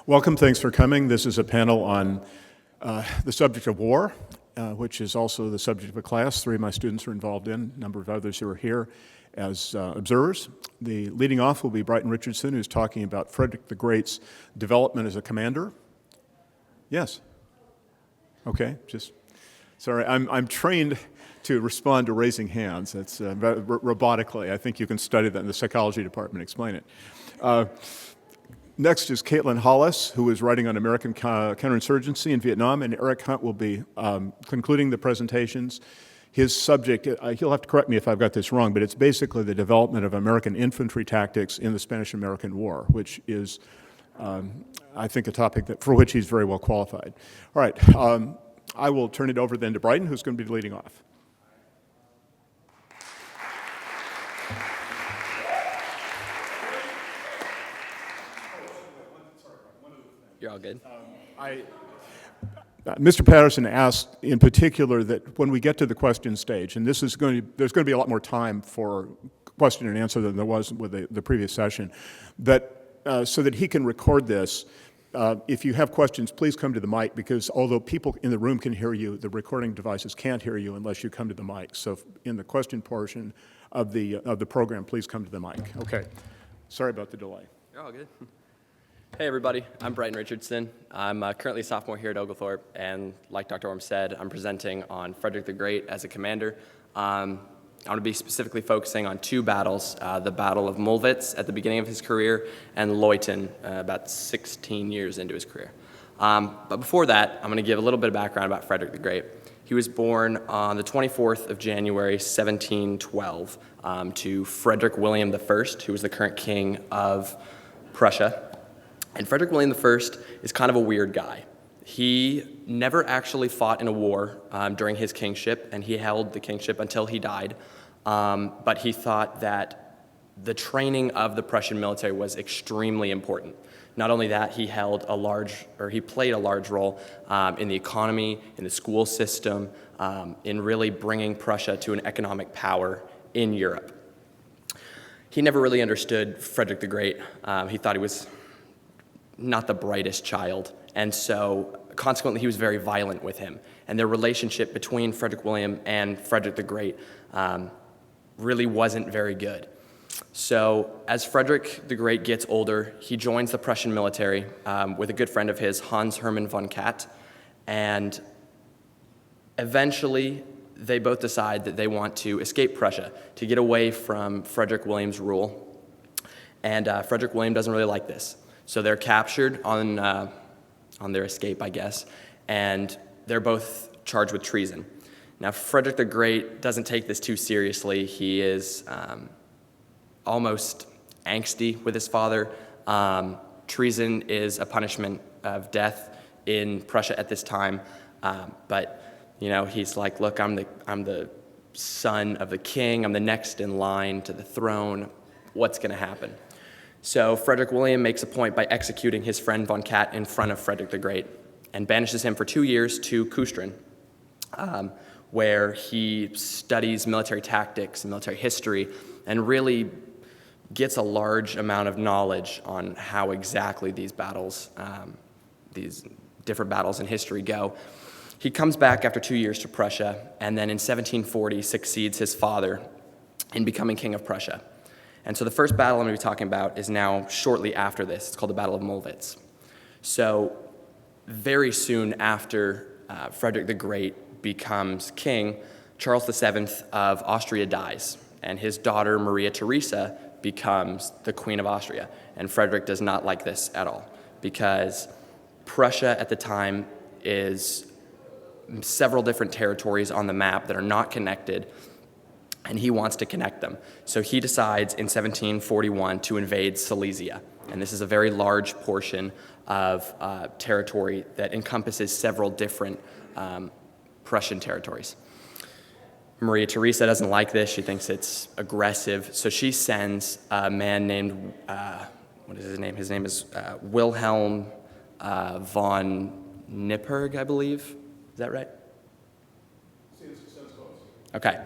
Welcome, thanks for coming. This is a panel on the subject of war, which is also the subject of a class. 3 of my students are involved in, a number of others who are here as observers. The leading off will be Brighton Richardson, who's talking about Frederick the Great's development as a commander. Yes? Okay, just, sorry, I'm trained to respond to raising hands. That's robotically. I think you can study that in the psychology department, explain it. Next is Caitlin Hollis, who is writing on American counterinsurgency in Vietnam, and Eric Hunt will be concluding the presentations. His subject, he'll have to correct me if I've got this wrong, but it's basically the development of American infantry tactics in the Spanish-American War, which is, I think, a topic for which he's very well qualified. All right, I will turn it over then to Brighton, who's going to be leading off. You're all good. Mr. Patterson asked in particular that when we get to the question stage, and there's going to be a lot more time for question and answer than there was with the previous session, that so that he can record this, if you have questions, please come to the mic, because although people in the room can hear you, the recording devices can't hear you unless you come to the mic. So in the question portion of the program, please come to the mic. Okay. Sorry about the delay. You're all good. Hey everybody, I'm Brighton Richardson. I'm currently a sophomore here at Oglethorpe, and like Dr. Orme said, I'm presenting on Frederick the Great as a commander. I'm going to be specifically focusing on 2 battles, the Battle of Mulwitz at the beginning of his career, and Leuthen about 16 years into his career. But before that, I'm going to give a little bit of background about Frederick the Great. He was born on the 24th of January, 1712, to Frederick William I, who was the current king of Prussia. And Frederick William I is kind of a weird guy. He never actually fought in a war during his kingship, and he held the kingship until he died. But he thought that the training of the Prussian military was extremely important. Not only that, he played a large role in the economy, in the school system, in really bringing Prussia to an economic power in Europe. He never really understood Frederick the Great. He thought he was not the brightest child, and so consequently he was very violent with him, and their relationship between Frederick William and Frederick the Great really wasn't very good. So as Frederick the Great gets older, he joins the Prussian military with a good friend of his, Hans Hermann von Katt, and eventually they both decide that they want to escape Prussia, to get away from Frederick William's rule, and Frederick William doesn't really like this. So they're captured on their escape, I guess, and they're both charged with treason. Now, Frederick the Great doesn't take this too seriously. He is almost angsty with his father. Treason is a punishment of death in Prussia at this time, but he's like, look, I'm the son of the king. I'm the next in line to the throne. What's going to happen? So Frederick William makes a point by executing his friend von Katt in front of Frederick the Great and banishes him for 2 years to Kustrin, where he studies military tactics and military history and really gets a large amount of knowledge on how exactly these battles, these different battles in history go. He comes back after 2 years to Prussia, and then in 1740 succeeds his father in becoming king of Prussia. And so the first battle I'm going to be talking about is now shortly after this. It's called the Battle of Mulwitz. So very soon after Frederick the Great becomes king, Charles VII of Austria dies, and his daughter Maria Theresa becomes the Queen of Austria. And Frederick does not like this at all, because Prussia at the time is several different territories on the map that are not connected, and he wants to connect them. So he decides in 1741 to invade Silesia. And this is a very large portion of territory that encompasses several different Prussian territories. Maria Theresa doesn't like this. She thinks it's aggressive. So she sends a man named, what is his name? His name is Wilhelm von Nipperg, I believe. Is that right? Okay.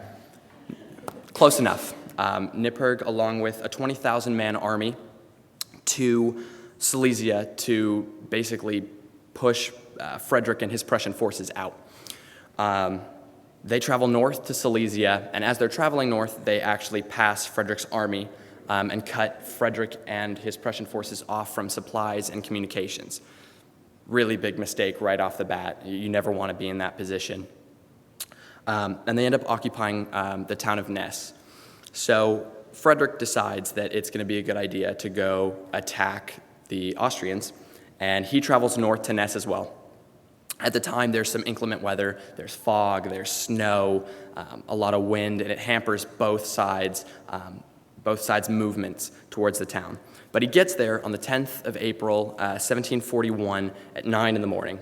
Close enough. Nipperg, along with a 20,000-man army, to Silesia to basically push Frederick and his Prussian forces out. They travel north to Silesia, and as they're traveling north, they actually pass Frederick's army and cut Frederick and his Prussian forces off from supplies and communications. Really big mistake right off the bat. You never want to be in that position. And they end up occupying the town of Ness. So Frederick decides that it's going to be a good idea to go attack the Austrians, and he travels north to Ness as well. At the time, there's some inclement weather. There's fog, there's snow, a lot of wind, and it hampers both sides' movements towards the town. But he gets there on the 10th of April, 1741, at 9 in the morning.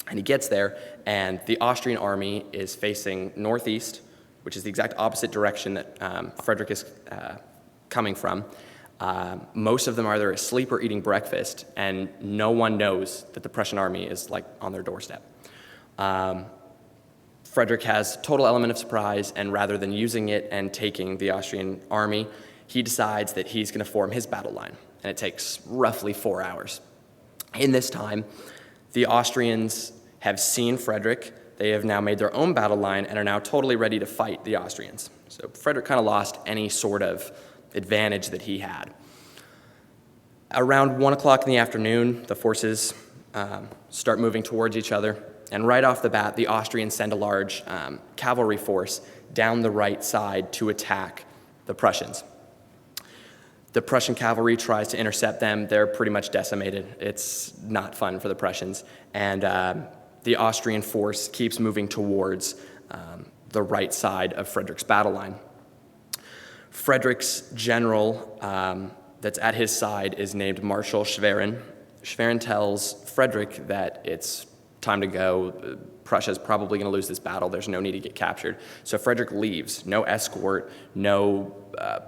And he gets there, and the Austrian army is facing northeast, which is the exact opposite direction that Frederick is coming from. Most of them are either asleep or eating breakfast, and no one knows that the Prussian army is like on their doorstep. Frederick has total element of surprise, and rather than using it and taking the Austrian army, he decides that he's going to form his battle line, and it takes roughly 4 hours. In this time, the Austrians have seen Frederick. They have now made their own battle line and are now totally ready to fight the Austrians. So Frederick kind of lost any sort of advantage that he had. Around 1 o'clock in the afternoon, the forces start moving towards each other, and right off the bat, the Austrians send a large cavalry force down the right side to attack the Prussians. The Prussian cavalry tries to intercept them. They're pretty much decimated. It's not fun for the Prussians, and the Austrian force keeps moving towards the right side of Frederick's battle line. Frederick's general that's at his side is named Marshal Schwerin. Schwerin tells Frederick that it's time to go. Prussia's probably going to lose this battle. There's no need to get captured. So Frederick leaves. No escort, no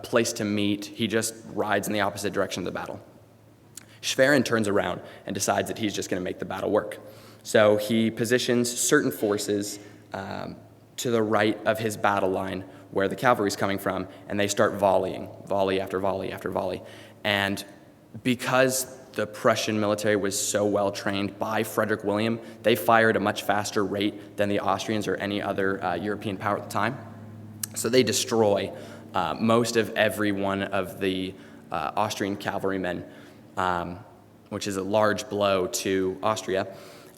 place to meet. He just rides in the opposite direction of the battle. Schwerin turns around and decides that he's just going to make the battle work. So he positions certain forces to the right of his battle line where the cavalry's coming from, and they start volleying, volley after volley after volley. And because the Prussian military was so well trained by Frederick William, they fired at a much faster rate than the Austrians or any other European power at the time. So they destroy most of every one of the Austrian cavalrymen, which is a large blow to Austria.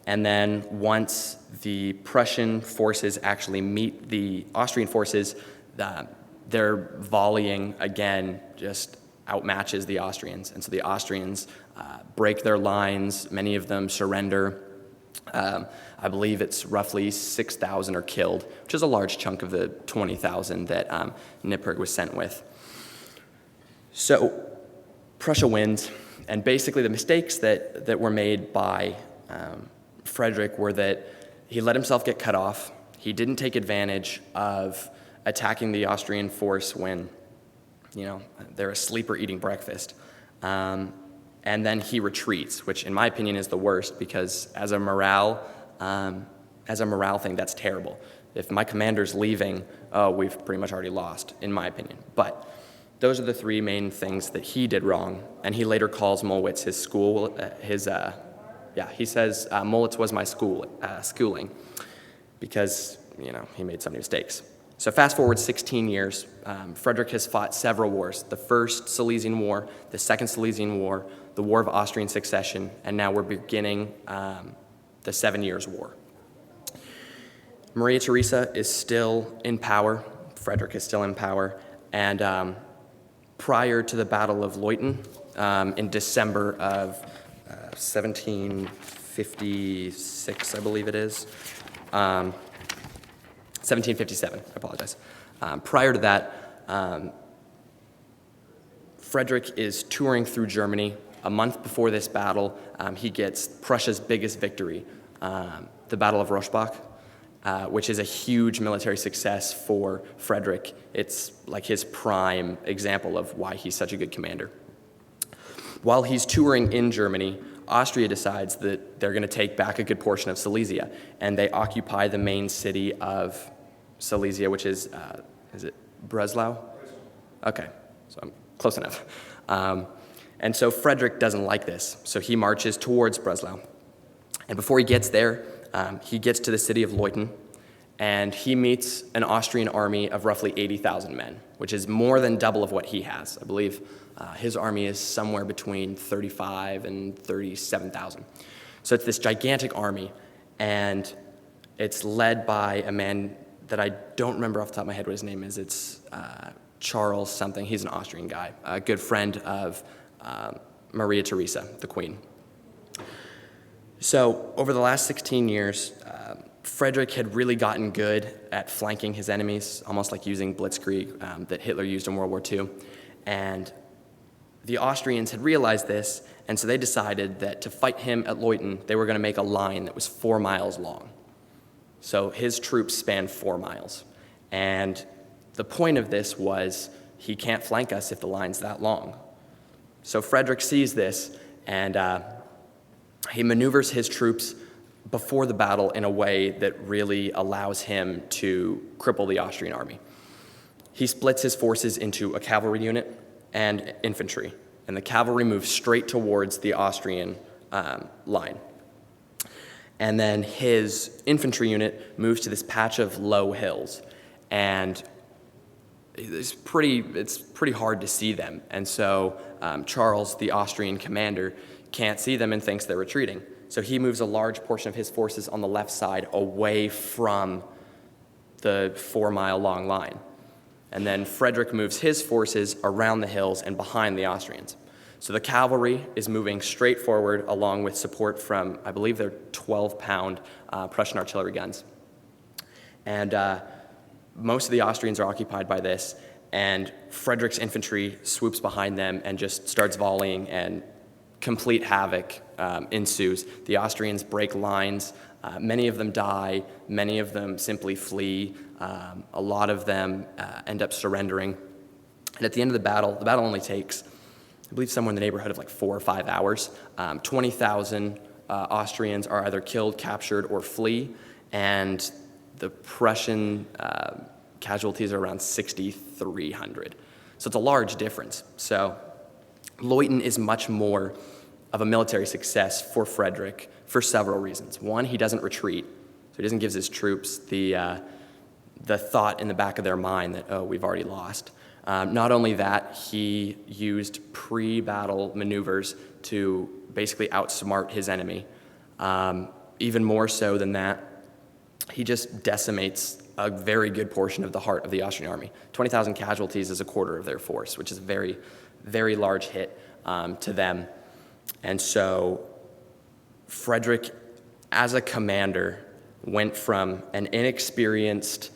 And then once the Prussian forces actually meet the Austrian forces, their volleying again just outmatches the Austrians. And so the Austrians break their lines. Many of them surrender. I believe it's roughly 6,000 are killed, which is a large chunk of the 20,000 that Nippurg was sent with. So Prussia wins, and basically the mistakes that were made by Frederick were that he let himself get cut off. He didn't take advantage of attacking the Austrian force when, they're asleep or eating breakfast. And then he retreats, which in my opinion is the worst, because as a morale thing, that's terrible. If my commander's leaving, we've pretty much already lost, in my opinion. But those are the three main things that he did wrong, and he later calls Mollwitz his school, he says Mollwitz was my schooling, because, he made so many mistakes. So fast forward 16 years, Frederick has fought several wars: the First Silesian War, the Second Silesian War, the War of Austrian Succession, and now we're beginning the 7 Years' War. Maria Theresa is still in power. Frederick is still in power. And prior to the Battle of Leuthen, in December of 1756, I believe it is, 1757, I apologize. Prior to that, Frederick is touring through Germany. A month before this battle, he gets Prussia's biggest victory, the Battle of Rossbach, which is a huge military success for Frederick. It's like his prime example of why he's such a good commander. While he's touring in Germany, Austria decides that they're going to take back a good portion of Silesia, and they occupy the main city of Silesia, which is it Breslau? Okay, so I'm close enough. And so Frederick doesn't like this, so he marches towards Breslau. And before he gets there, he gets to the city of Leuthen, and he meets an Austrian army of roughly 80,000 men, which is more than double of what he has. I believe his army is somewhere between 35 and 37,000. So it's this gigantic army, and it's led by a man that I don't remember off the top of my head what his name is. It's Charles something. He's an Austrian guy, a good friend of Maria Theresa, the queen. So over the last 16 years, Frederick had really gotten good at flanking his enemies, almost like using blitzkrieg that Hitler used in World War II. And the Austrians had realized this, and so they decided that to fight him at Leuthen, they were going to make a line that was 4 miles long. So his troops spanned 4 miles. And the point of this was he can't flank us if the line's that long. So Frederick sees this, and he maneuvers his troops before the battle in a way that really allows him to cripple the Austrian army. He splits his forces into a cavalry unit and infantry, and the cavalry moves straight towards the Austrian line. And then his infantry unit moves to this patch of low hills, and it's pretty hard to see them. And so Charles, the Austrian commander, can't see them and thinks they're retreating. So he moves a large portion of his forces on the left side away from the 4 mile long line. And then Frederick moves his forces around the hills and behind the Austrians. So the cavalry is moving straight forward along with support from, I believe they're 12-pound Prussian artillery guns. And most of the Austrians are occupied by this, and Frederick's infantry swoops behind them and just starts volleying, and complete havoc ensues. The Austrians break lines. Many of them die. Many of them simply flee. A lot of them end up surrendering. And at the end of the battle only takes, I believe, somewhere in the neighborhood of like 4 or 5 hours. 20,000 Austrians are either killed, captured, or flee, and the Prussian casualties are around 6,300. So it's a large difference. So Leuthen is much more of a military success for Frederick for several reasons. One, he doesn't retreat, so he doesn't give his troops the thought in the back of their mind that, oh, we've already lost. Not only that, he used pre-battle maneuvers to basically outsmart his enemy. Even more so than that, he just decimates a very good portion of the heart of the Austrian army. 20,000 casualties is a quarter of their force, which is a very, very large hit to them. And so Frederick, as a commander, went from an inexperienced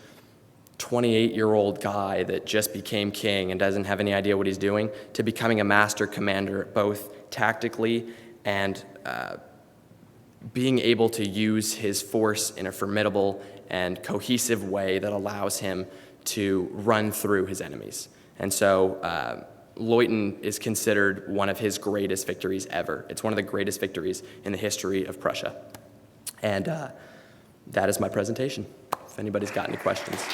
28-year-old guy that just became king and doesn't have any idea what he's doing to becoming a master commander, both tactically and being able to use his force in a formidable and cohesive way that allows him to run through his enemies. And so Leuthen is considered one of his greatest victories ever. It's one of the greatest victories in the history of Prussia. And that is my presentation, if anybody's got any questions.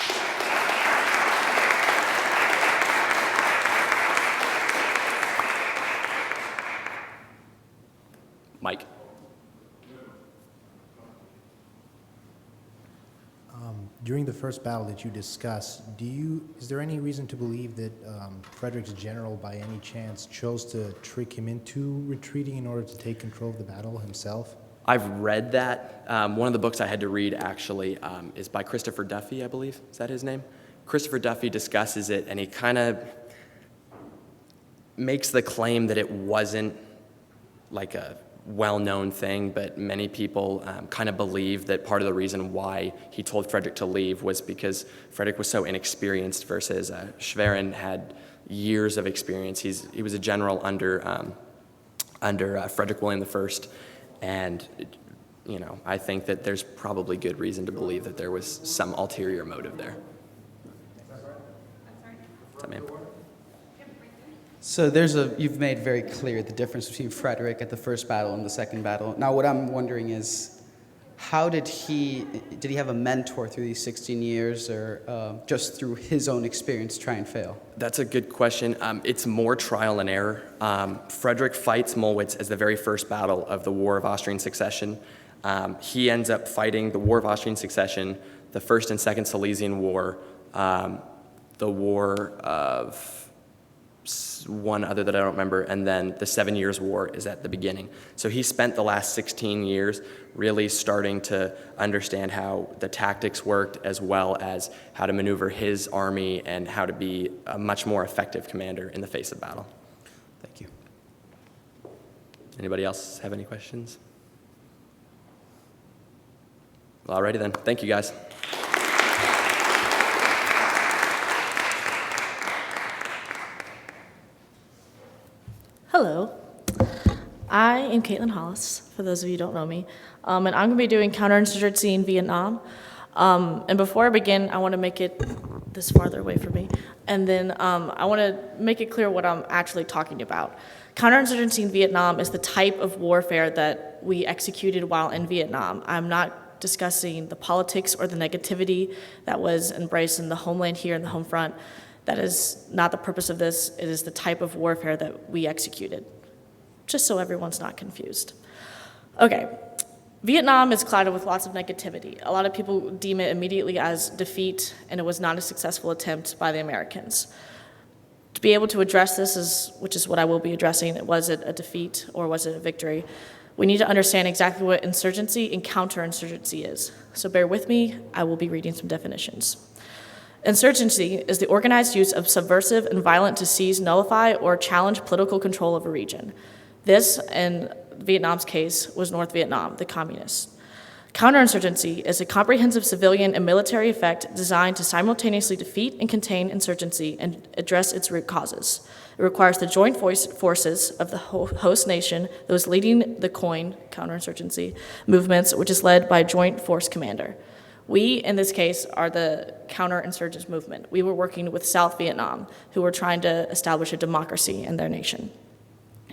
Mike. During the first battle that you discussed, is there any reason to believe that Frederick's general, by any chance, chose to trick him into retreating in order to take control of the battle himself? I've read that. One of the books I had to read, actually, is by Christopher Duffy, I believe. Is that his name? Christopher Duffy discusses it, and he kind of makes the claim that it wasn't like a well-known thing, but many people kind of believe that part of the reason why he told Frederick to leave was because Frederick was so inexperienced versus Schwerin had years of experience. He was a general under Frederick William I, and I think that there's probably good reason to believe that there was some ulterior motive there. What's that, ma'am? So you've made very clear the difference between Frederick at the first battle and the second battle. Now what I'm wondering is, How did he have a mentor through these 16 years, or just through his own experience try and fail? That's a good question. It's more trial and error. Frederick fights Mollwitz as the very first battle of the War of Austrian Succession. He ends up fighting the War of Austrian Succession, the First and Second Silesian War, the War of one other that I don't remember, and then the 7 Years' War is at the beginning. So he spent the last 16 years really starting to understand how the tactics worked, as well as how to maneuver his army and how to be a much more effective commander in the face of battle. Thank you. Anybody else have any questions? Well, alrighty then. Thank you, guys. Hello, I am Caitlin Hollis, for those of you who don't know me, and I'm going to be doing counterinsurgency in Vietnam. And before I begin, I want to make it this farther away from me, and then I want to make it clear what I'm actually talking about. Counterinsurgency in Vietnam is the type of warfare that we executed while in Vietnam. I'm not discussing the politics or the negativity that was embraced in the homeland here in the home front. That is not the purpose of this. It is the type of warfare that we executed, just so everyone's not confused. Okay, Vietnam is clouded with lots of negativity. A lot of people deem it immediately as defeat, and it was not a successful attempt by the Americans. To be able to address this, which is what I will be addressing, was it a defeat or was it a victory? We need to understand exactly what insurgency and counterinsurgency is. So bear with me, I will be reading some definitions. Insurgency is the organized use of subversive and violent to seize, nullify, or challenge political control of a region. This, in Vietnam's case, was North Vietnam, the communists. Counterinsurgency is a comprehensive civilian and military effect designed to simultaneously defeat and contain insurgency and address its root causes. It requires the joint forces of the host nation, those leading the COIN, counterinsurgency, movements, which is led by a joint force commander. We, in this case, are the counterinsurgents movement. We were working with South Vietnam, who were trying to establish a democracy in their nation.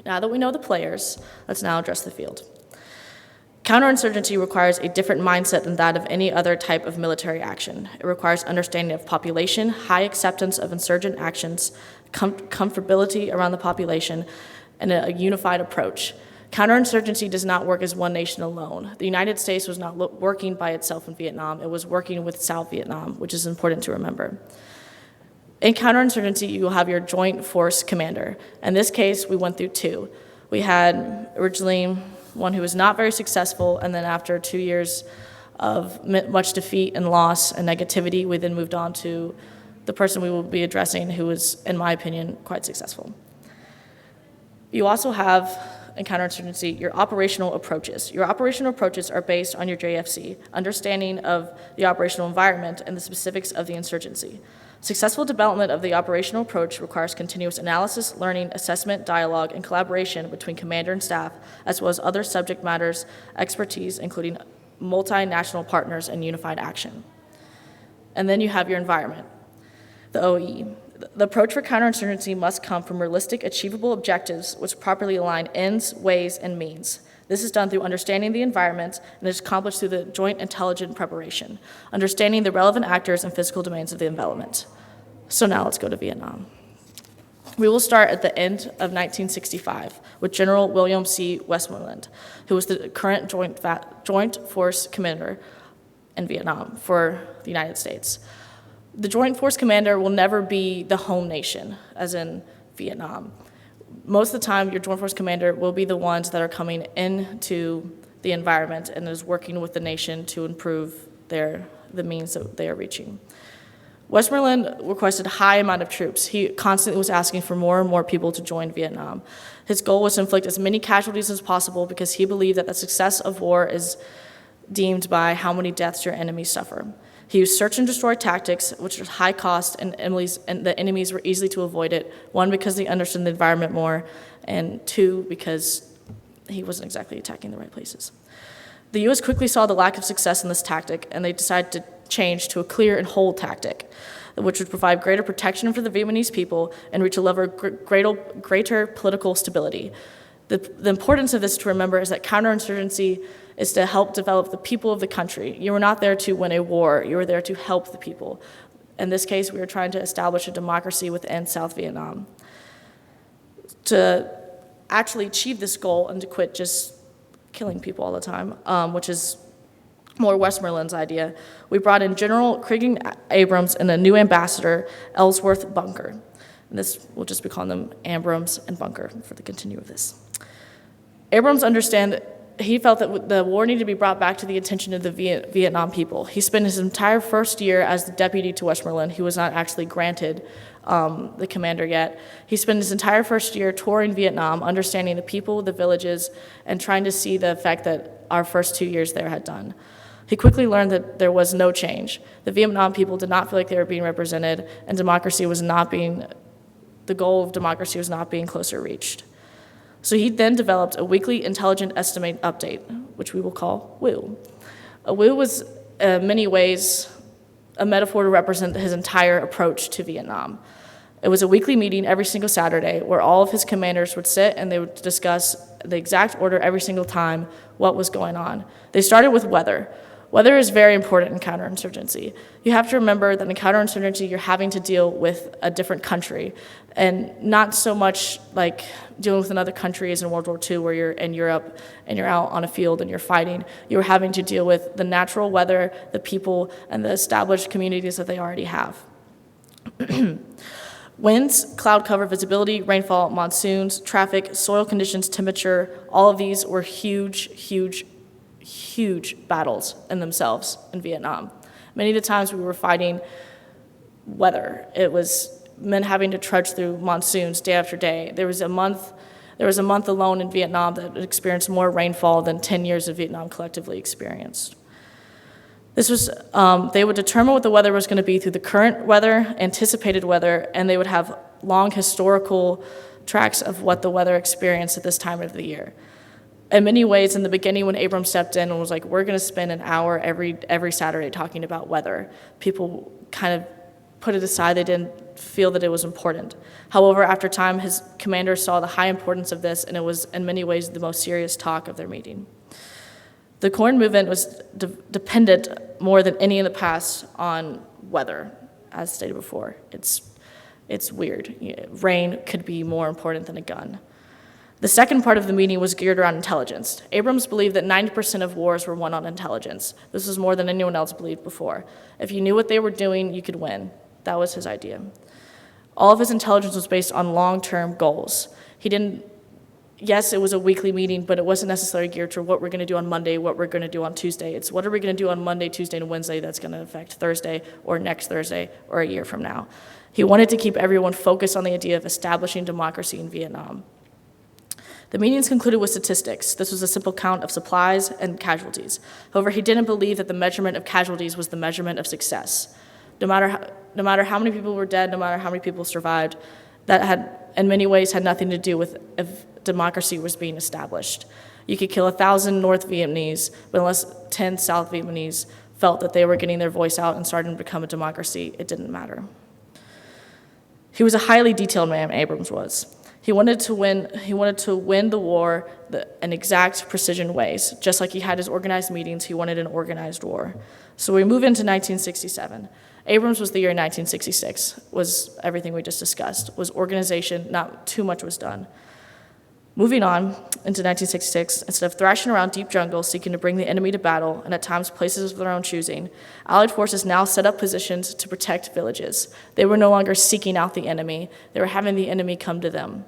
Now that we know the players, let's now address the field. Counterinsurgency requires a different mindset than that of any other type of military action. It requires understanding of population, high acceptance of insurgent actions, comfortability around the population, and a unified approach. Counterinsurgency does not work as one nation alone. The United States was not working by itself in Vietnam. It was working with South Vietnam, which is important to remember. In counterinsurgency, you will have your joint force commander. In this case, we went through two. We had originally one who was not very successful, and then after 2 years of much defeat and loss and negativity, we then moved on to the person we will be addressing, who was, in my opinion, quite successful. You also have, in counterinsurgency, your operational approaches. Your operational approaches are based on your JFC, understanding of the operational environment and the specifics of the insurgency. Successful development of the operational approach requires continuous analysis, learning, assessment, dialogue, and collaboration between commander and staff, as well as other subject matters, expertise, including multinational partners and unified action. And then you have your environment, the OE. The approach for counterinsurgency must come from realistic, achievable objectives which properly align ends, ways, and means. This is done through understanding the environment and is accomplished through the joint intelligent preparation, understanding the relevant actors and physical domains of the envelopment. So now let's go to Vietnam. We will start at the end of 1965 with General William C. Westmoreland, who was the current joint force commander in Vietnam for the United States. The Joint Force Commander will never be the home nation, as in Vietnam. Most of the time, your Joint Force Commander will be the ones that are coming into the environment and is working with the nation to improve the means that they are reaching. Westmoreland requested a high amount of troops. He constantly was asking for more and more people to join Vietnam. His goal was to inflict as many casualties as possible because he believed that the success of war is deemed by how many deaths your enemies suffer. He used search and destroy tactics, which was high cost, and the enemies were easily to avoid it. One, because they understood the environment more, and two, because he wasn't exactly attacking the right places. The U.S. quickly saw the lack of success in this tactic, and they decided to change to a clear and hold tactic, which would provide greater protection for the Vietnamese people and reach a level of greater political stability. The importance of this to remember is that counterinsurgency is to help develop the people of the country. You were not there to win a war, you were there to help the people. In this case, we were trying to establish a democracy within South Vietnam. To actually achieve this goal and to quit just killing people all the time, which is more Westmoreland's idea, we brought in General Criggin Abrams and a new ambassador, Ellsworth Bunker. And this, we'll just be calling them Abrams and Bunker for the continue of this. Abrams he felt that the war needed to be brought back to the attention of the Vietnam people. He spent his entire first year as the deputy to Westmoreland. He was not actually granted the commander yet. He spent his entire first year touring Vietnam, understanding the people, the villages, and trying to see the effect that our first 2 years there had done. He quickly learned that there was no change. The Vietnam people did not feel like they were being represented, and the goal of democracy was not being closer reached. So he then developed a weekly intelligent estimate update, which we will call WIU. A WIU was, in many ways, a metaphor to represent his entire approach to Vietnam. It was a weekly meeting every single Saturday where all of his commanders would sit and they would discuss the exact order every single time what was going on. They started with weather. Weather is very important in counterinsurgency. You have to remember that in counterinsurgency, you're having to deal with a different country, and not so much like dealing with another country as in World War II, where you're in Europe and you're out on a field and you're fighting. You're having to deal with the natural weather, the people, and the established communities that they already have. Winds, cloud cover, visibility, rainfall, monsoons, traffic, soil conditions, temperature, all of these were huge battles in themselves in Vietnam. Many of the times we were fighting weather. It was men having to trudge through monsoons day after day. There was a month alone in Vietnam that experienced more rainfall than 10 years of Vietnam collectively experienced. They would determine what the weather was going to be through the current weather, anticipated weather, and they would have long historical tracks of what the weather experienced at this time of the year. In many ways, in the beginning, when Abrams stepped in and was like, we're going to spend an hour every Saturday talking about weather, people kind of put it aside. They didn't feel that it was important. However, after time, his commanders saw the high importance of this, and it was, in many ways, the most serious talk of their meeting. The Corn movement was dependent more than any in the past on weather, as stated before. It's weird. Rain could be more important than a gun. The second part of the meeting was geared around intelligence. Abrams believed that 90% of wars were won on intelligence. This was more than anyone else believed before. If you knew what they were doing, you could win. That was his idea. All of his intelligence was based on long-term goals. Yes, it was a weekly meeting, but it wasn't necessarily geared to what we're going to do on Monday, what we're going to do on Tuesday. It's what are we going to do on Monday, Tuesday, and Wednesday that's going to affect Thursday or next Thursday or a year from now. He wanted to keep everyone focused on the idea of establishing democracy in Vietnam. The meetings concluded with statistics. This was a simple count of supplies and casualties. However, he didn't believe that the measurement of casualties was the measurement of success. No matter how many people were dead, no matter how many people survived, that had, in many ways, had nothing to do with if democracy was being established. You could kill 1,000 North Vietnamese, but unless 10 South Vietnamese felt that they were getting their voice out and starting to become a democracy, it didn't matter. He was a highly detailed man, Abrams was. He wanted to win the war in exact precision ways. Just like he had his organized meetings, he wanted an organized war. So we move into 1967. Abrams was the year 1966, was everything we just discussed, was organization, not too much was done. Moving on into 1966, instead of thrashing around deep jungles seeking to bring the enemy to battle, and at times places of their own choosing, Allied forces now set up positions to protect villages. They were no longer seeking out the enemy, they were having the enemy come to them.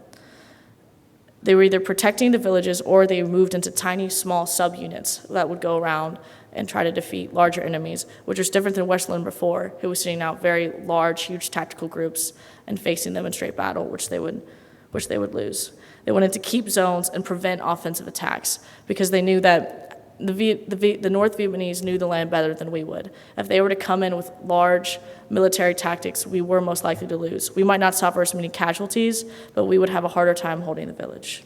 They were either protecting the villages or they moved into tiny, small subunits that would go around and try to defeat larger enemies, which was different than Westland before, who was sending out very large, huge tactical groups and facing them in straight battle, which they would lose. They wanted to keep zones and prevent offensive attacks because they knew that the North Vietnamese knew the land better than we would. If they were to come in with large military tactics, we were most likely to lose. We might not suffer as many casualties, but we would have a harder time holding the villages.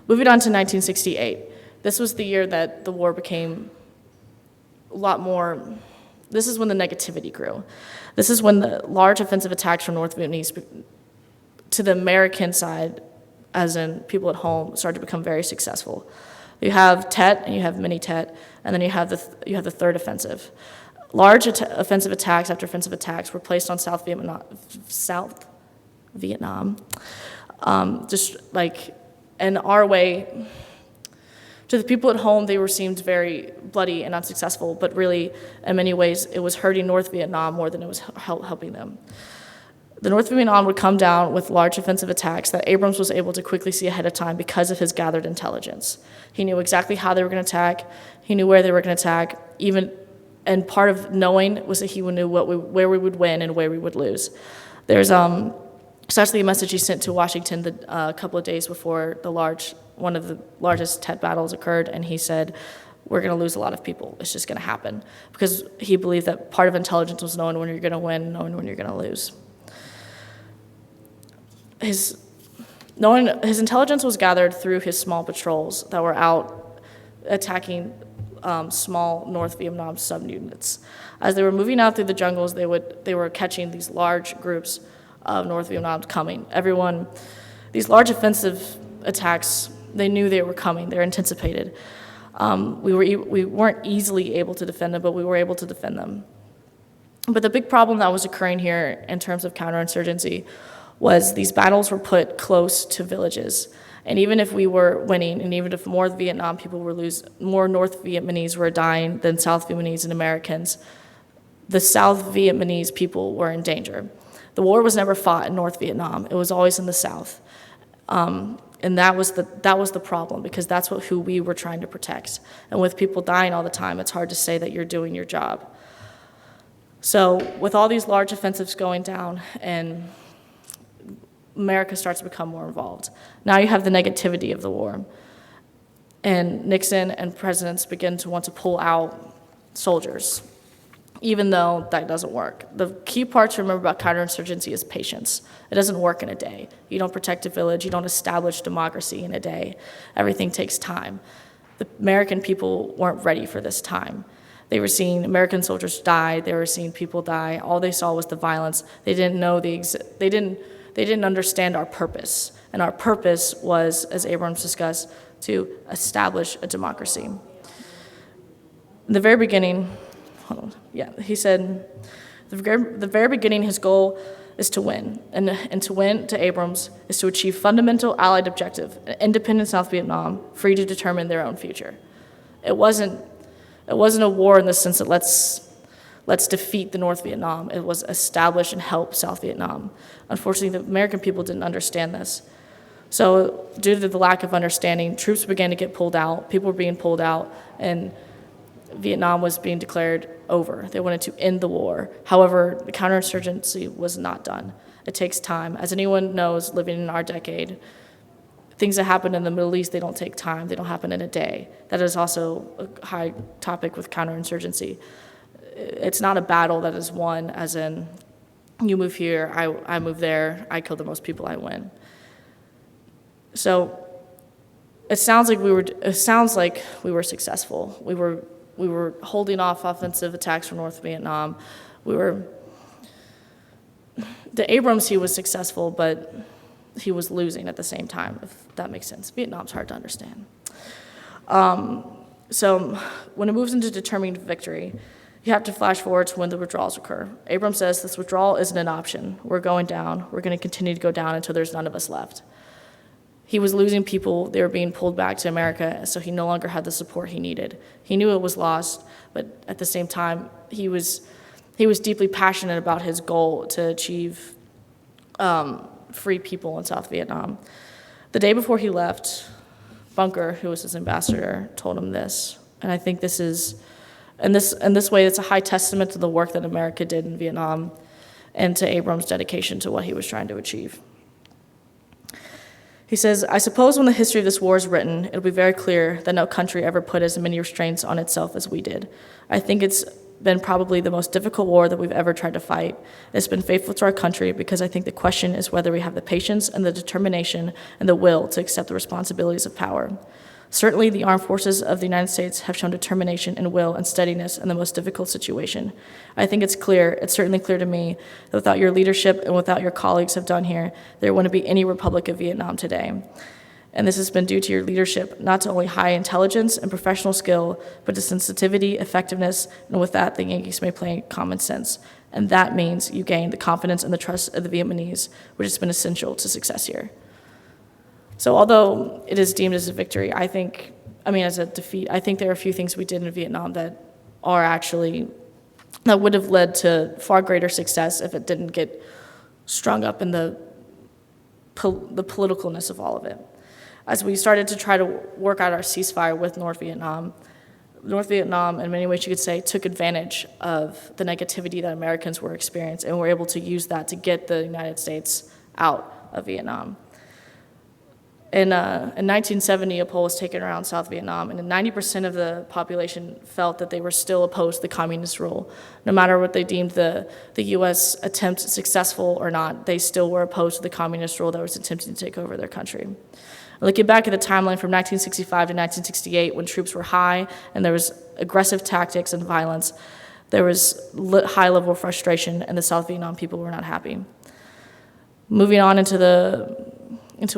Moving on to 1968. This was the year that the war became a lot more. This is when the negativity grew. This is when the large offensive attacks from North Vietnamese to the American side, as in people at home, started to become very successful. You have Tet and you have mini Tet, and then you have the third offensive. Large offensive attacks after offensive attacks were placed on South Vietnam. Just like in our way, to the people at home, they were seemed very bloody and unsuccessful, but really, in many ways, it was hurting North Vietnam more than it was helping them. The North Vietnam would come down with large offensive attacks that Abrams was able to quickly see ahead of time because of his gathered intelligence. He knew exactly how they were going to attack. He knew where they were going to attack. And part of knowing was that he knew where we would win and where we would lose. There's especially a message he sent to Washington a couple of days before one of the largest Tet battles occurred, and he said, we're going to lose a lot of people. It's just going to happen. Because he believed that part of intelligence was knowing when you're going to win, knowing when you're going to lose. His intelligence was gathered through his small patrols that were out attacking small North Vietnam subunits. As they were moving out through the jungles, they were catching these large groups of North Vietnam coming. These large offensive attacks, they knew they were coming. They were anticipated. We weren't easily able to defend them, but we were able to defend them. But the big problem that was occurring here in terms of counterinsurgency was these battles were put close to villages. And even if we were winning, and even if more Vietnam people were more North Vietnamese were dying than South Vietnamese and Americans, the South Vietnamese people were in danger. The war was never fought in North Vietnam. It was always in the South. And that was the problem, because that's who we were trying to protect. And with people dying all the time, it's hard to say that you're doing your job. So with all these large offensives going down, and America starts to become more involved. Now you have the negativity of the war. And Nixon and presidents begin to want to pull out soldiers, even though that doesn't work. The key part to remember about counterinsurgency is patience. It doesn't work in a day. You don't protect a village. You don't establish democracy in a day. Everything takes time. The American people weren't ready for this time. They were seeing American soldiers die. They were seeing people die. All they saw was the violence. They didn't know they didn't understand our purpose. And our purpose was, as Abrams discussed, to establish a democracy. In the very beginning, he said, the very beginning, his goal is to win. And to win, to Abrams, is to achieve fundamental Allied objective, an independent South Vietnam, free to determine their own future. It wasn't a war in the sense that let's defeat the North Vietnam. It was establish and help South Vietnam. Unfortunately, the American people didn't understand this. So due to the lack of understanding, troops began to get pulled out, people were being pulled out, and Vietnam was being declared over. They wanted to end the war. However, the counterinsurgency was not done. It takes time. As anyone knows, living in our decade, things that happen in the Middle East, they don't take time. They don't happen in a day. That is also a high topic with counterinsurgency. It's not a battle that is won, as in, you move here, I move there, I kill the most people, I win. So it sounds like we were successful. We were holding off offensive attacks from North Vietnam. The Abrams, he was successful, but he was losing at the same time, if that makes sense. Vietnam's hard to understand. So when it moves into determining victory, you have to flash forward to when the withdrawals occur. Abrams says this withdrawal isn't an option. We're going down. We're going to continue to go down until there's none of us left. He was losing people. They were being pulled back to America, so he no longer had the support he needed. He knew it was lost, but at the same time, he was deeply passionate about his goal to achieve free people in South Vietnam. The day before he left, Bunker, who was his ambassador, told him this, and I think this is, in this way, it's a high testament to the work that America did in Vietnam and to Abrams' dedication to what he was trying to achieve. He says, I suppose when the history of this war is written, it'll be very clear that no country ever put as many restraints on itself as we did. I think it's been probably the most difficult war that we've ever tried to fight. It's been faithful to our country because I think the question is whether we have the patience and the determination and the will to accept the responsibilities of power. Certainly, the armed forces of the United States have shown determination and will and steadiness in the most difficult situation. I think it's certainly clear to me, that without your leadership and without your colleagues have done here, there wouldn't be any Republic of Vietnam today. And this has been due to your leadership, not to only high intelligence and professional skill, but to sensitivity, effectiveness, and with that, the Yankees may play common sense. And that means you gain the confidence and the trust of the Vietnamese, which has been essential to success here. So although it is deemed as a victory, as a defeat, I think there are a few things we did in Vietnam that would have led to far greater success if it didn't get strung up in the politicalness of all of it. As we started to try to work out our ceasefire with North Vietnam, in many ways you could say, took advantage of the negativity that Americans were experiencing, and were able to use that to get the United States out of Vietnam. In 1970, a poll was taken around South Vietnam, and 90% of the population felt that they were still opposed to the communist rule. No matter what they deemed the U.S. attempt successful or not, they still were opposed to the communist rule that was attempting to take over their country. Looking back at the timeline from 1965 to 1968, when troops were high and there was aggressive tactics and violence, there was high level of frustration, and the South Vietnam people were not happy. Moving on into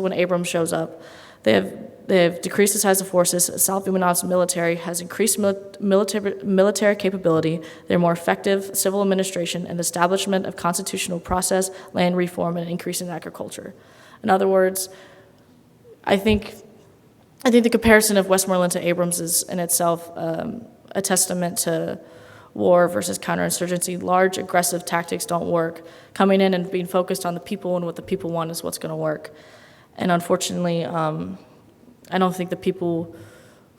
when Abrams shows up, they have decreased the size of forces. South Vietnam's military has increased military capability. They're more effective civil administration and establishment of constitutional process, land reform, and increase in agriculture. In other words, I think the comparison of Westmoreland to Abrams is in itself a testament to war versus counterinsurgency. Large, aggressive tactics don't work. Coming in and being focused on the people and what the people want is what's going to work. And unfortunately, I don't think the people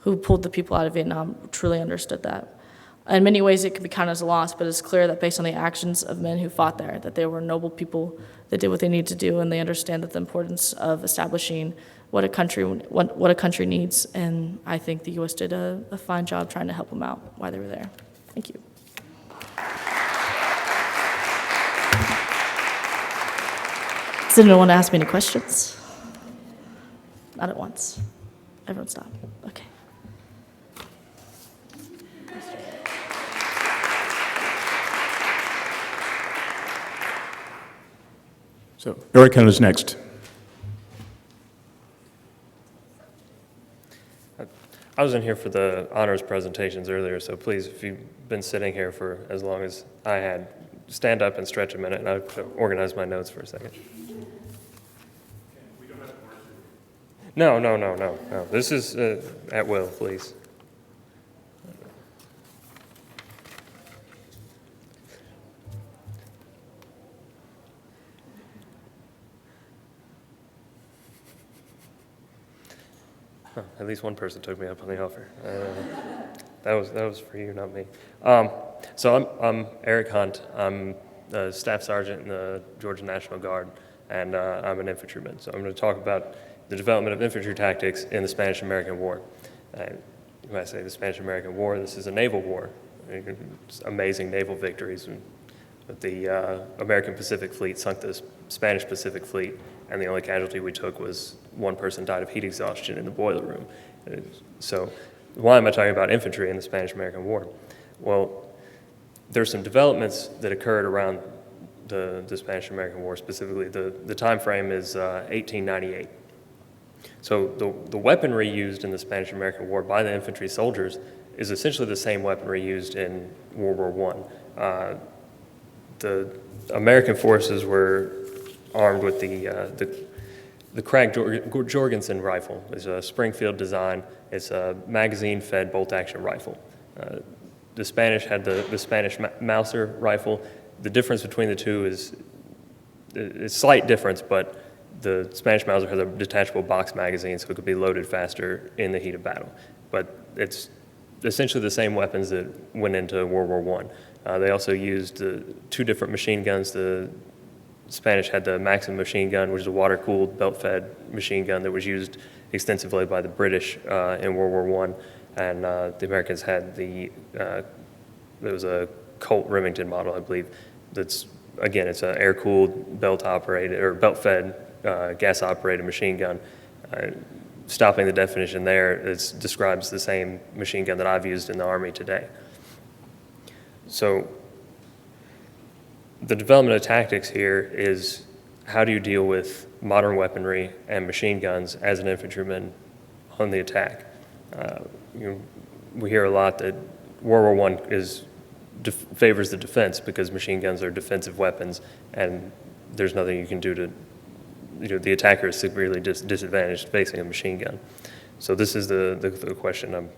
who pulled the people out of Vietnam truly understood that. In many ways, it can be counted as a loss, but it's clear that based on the actions of men who fought there, that they were noble people that did what they needed to do, and they understand that the importance of establishing what a country needs. And I think the U.S. did a fine job trying to help them out while they were there. Thank you. Does anyone want to ask me any questions? Not at once. Everyone stop. Okay. So Eric is next. I was in here for the honors presentations earlier, so please, if you've been sitting here for as long as I had, stand up and stretch a minute, and I'll organize my notes for a second. No. This is at will, please. Oh, at least one person took me up on the offer. That was for you, not me. So I'm Eric Hunt. I'm a staff sergeant in the Georgia National Guard, and I'm an infantryman. So I'm going to talk about the development of infantry tactics in the Spanish-American War. When I say the Spanish-American War, this is a naval war. It's amazing naval victories. The American Pacific Fleet sunk the Spanish Pacific Fleet, and the only casualty we took was one person died of heat exhaustion in the boiler room. So why am I talking about infantry in the Spanish-American War? Well, there's some developments that occurred around the Spanish-American War. Specifically, the time frame is 1898. So the weaponry used in the Spanish-American War by the infantry soldiers is essentially the same weaponry used in World War I. The American forces were armed with the Krag-Jorgensen rifle. It's a Springfield design. It's a magazine-fed bolt-action rifle. The Spanish had the Spanish Mauser rifle. The difference between the two is a slight difference, but the Spanish Mauser has a detachable box magazine, so it could be loaded faster in the heat of battle. But it's essentially the same weapons that went into World War I. They also used two different machine guns. The Spanish had the Maxim machine gun, which is a water-cooled, belt-fed machine gun that was used extensively by the British in World War I. And the Americans had there was a Colt Remington model, I believe, that's, again, it's an air-cooled, belt-operated, or belt-fed, gas-operated machine gun. stopping the definition there, it describes the same machine gun that I've used in the Army today. So the development of tactics here is how do you deal with modern weaponry and machine guns as an infantryman on the attack? We hear a lot that World War I favors the defense because machine guns are defensive weapons, and there's nothing you can do to, the attacker is severely disadvantaged facing a machine gun. So this is the question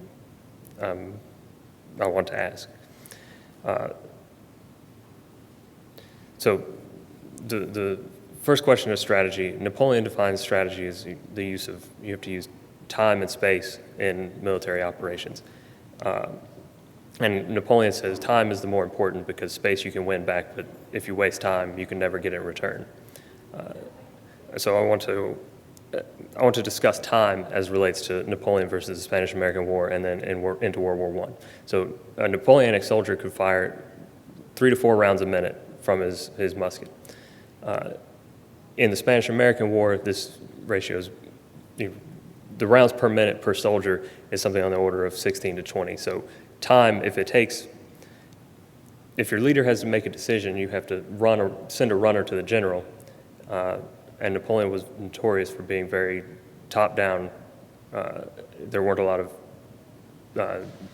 I want to ask. So the first question is strategy. Napoleon defines strategy as the use of, you have to use time and space in military operations. And Napoleon says time is the more important because space you can win back, but if you waste time, you can never get it in return. So I want to discuss time as relates to Napoleon versus the Spanish-American War and then into World War I. So a Napoleonic soldier could fire 3 to 4 rounds a minute from his musket. In the Spanish-American War, this ratio is, the rounds per minute per soldier is something on the order of 16 to 20. So time, if your leader has to make a decision, you have to send a runner to the general. And Napoleon was notorious for being very top-down. There weren't a lot of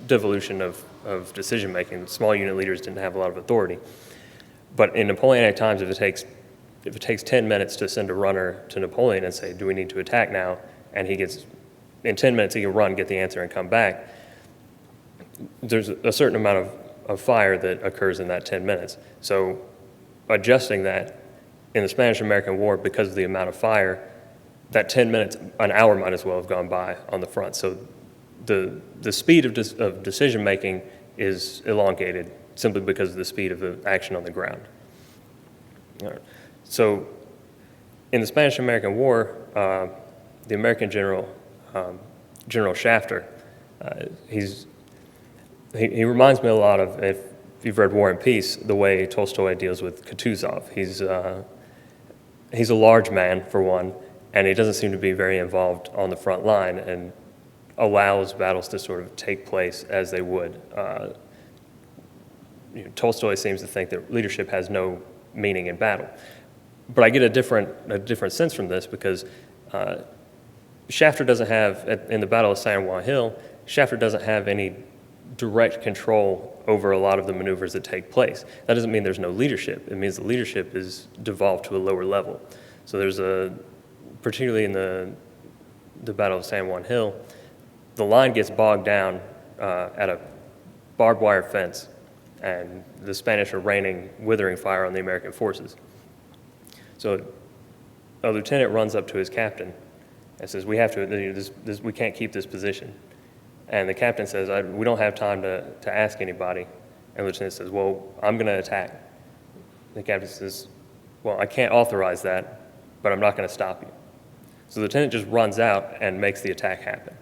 devolution of decision-making. Small unit leaders didn't have a lot of authority. But in Napoleonic times, if it takes 10 minutes to send a runner to Napoleon and say, do we need to attack now? And in 10 minutes he can run, get the answer, and come back. There's a certain amount of fire that occurs in that 10 minutes. So adjusting that in the Spanish-American War, because of the amount of fire, that 10 minutes, an hour might as well have gone by on the front. So the speed of decision-making is elongated simply because of the speed of the action on the ground. All right. So in the Spanish-American War, the American general, General Shafter, he reminds me a lot of, if you've read War and Peace, the way Tolstoy deals with Kutuzov. He's a large man, for one, and he doesn't seem to be very involved on the front line and allows battles to sort of take place as they would. Tolstoy seems to think that leadership has no meaning in battle. But I get a different sense from this because Shafter doesn't have, in the Battle of San Juan Hill, Shafter doesn't have any direct control over a lot of the maneuvers that take place. That doesn't mean there's no leadership. It means the leadership is devolved to a lower level. So there's particularly in the Battle of San Juan Hill, the line gets bogged down at a barbed wire fence, and the Spanish are raining withering fire on the American forces. So a lieutenant runs up to his captain and says, we can't keep this position. And the captain says, we don't have time to ask anybody. And the lieutenant says, well, I'm going to attack. The captain says, well, I can't authorize that, but I'm not going to stop you. So the lieutenant just runs out and makes the attack happen.